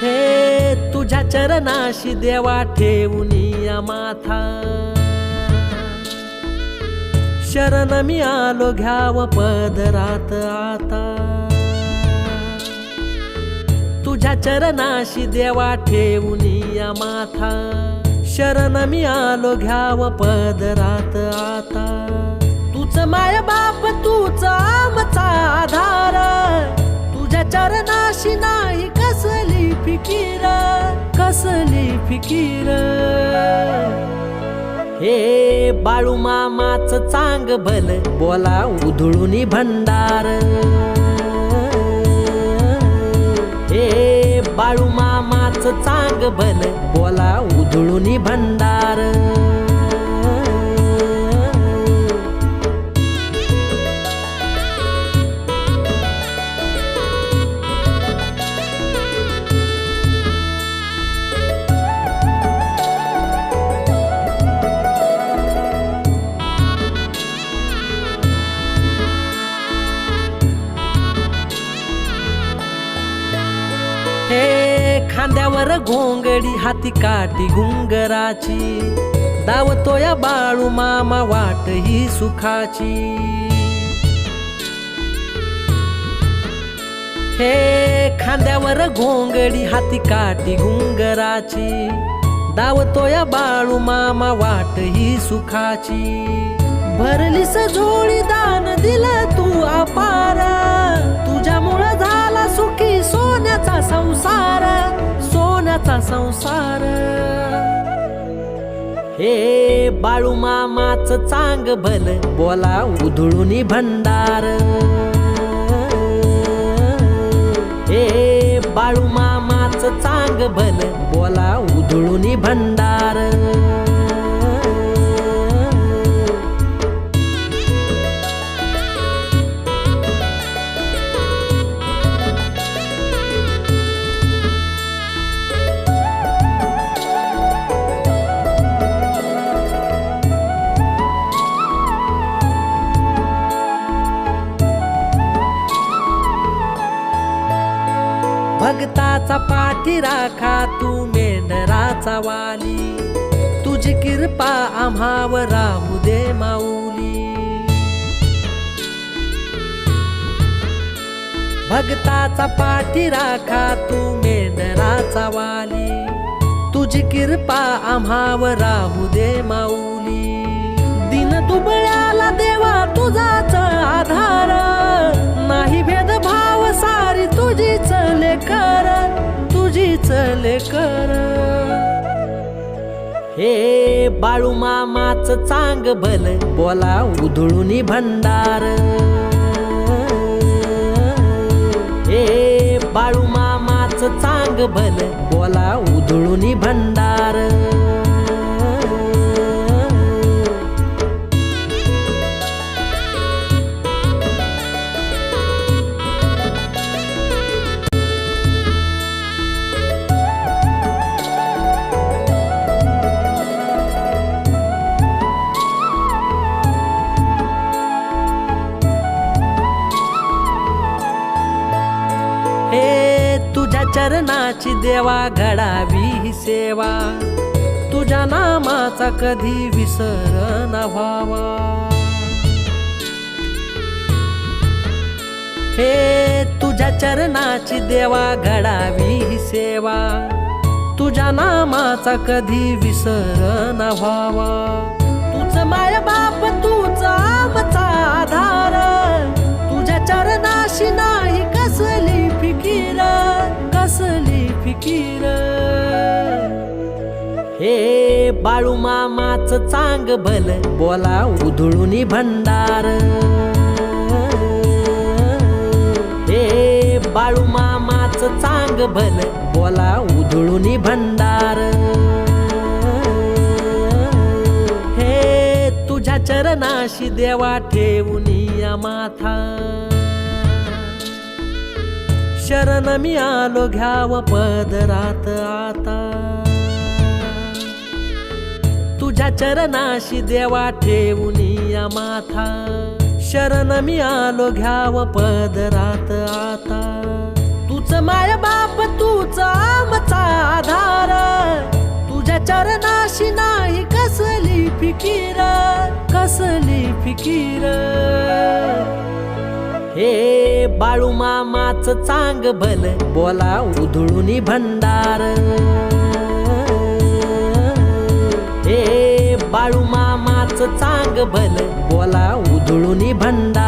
हे तुझ्या चरणाशी देवा ठेवूनिया माथा, शरण मी आलो घ्याव पदरात आता. तुझ्या चरणाशी देवा ठेवूनिया माथा, शरण मी आलो घ्याव पदरात आता. तूच माय बाप तूच आमचा आधार, तुझ्या चरणाशी नाही कसली फिकीर, कसली फिकीर. हे बाळू मामाच चांग भल बोला उधळूनी भंडार. हे बाळू मामाच चांग भल बोला उधळूनी भंडार. हे खांद्यावर घोंगडी हाती काठी घुंगराची, दावतोया बाळू मामा वाट ही सुखाची. हे खांद्यावर घोंगडी हाती काठी घुंगराची, दावतोया बाळू मामा वाट ही सुखाची. भरलीस झोळी दान दिलं तू अपार, तुझ्यामुळं झाला सुखी सोन्याचा संसार, सोन्याचा संसार. हे बाळू मामाच चांग भल बोला उधळूनी भंडार. हे बाळू मामाच चांग भल बोला उधळूनी भंडार. भक्ताचा पाठी राखा तू मेंढराचा वाली, तुझी कृपा आम्हावर राहू दे माऊली. भक्ताचा पाठी राखा तू मेंढराचा वाली, तुझी कृपा आम्हावर राहू दे माऊली. दिन दुबळ्याला देवा तुझाच आधार, नाही भेदभाव सारी तुझीच लेकर, तुझीच लेकर. हे बाळू मामाच चांग भल बोला उधळूनी भंडार. हे बाळू मामाच चांग भल बोला उधळूनी भंडार. तुझ्या चरणाची देवा घडावी ही सेवा, तुझ्या नामाचा कधी विसर न व्हावा. हे तुझ्या चरणाची देवा घडावी ही सेवा, तुझ्या नामाचा कधी विसर न व्हावा. तुझ माय बाप तूच आमचा आधार, तुझ्या चरणाशी नाही कसली फिकीर, कसली फिकीर. हे बाळू मामाच चांग भल बोला उधळूनी भंडार. हे बाळू मामाच चांग भल बोला उधळूनी भंडार. हे तुझ्या चरणाशी देवा ठेवूनिया माथा, शरण मी आलो घ्याव पदरात आता. तुझ्या चरणाशी देवा ठेवूनिया माथा, शरण मी आलो घ्याव पदरात आता. तूच माय बाप तूच आमचा आधार, तुझ्या चरणाशी नाही कसली फिकीर, कसली फिकीर. हे बाळू मामाच चांग भल बोला उधळून भंडार. हे बाळू मामाच चांग भल बोला उधळून भंडार.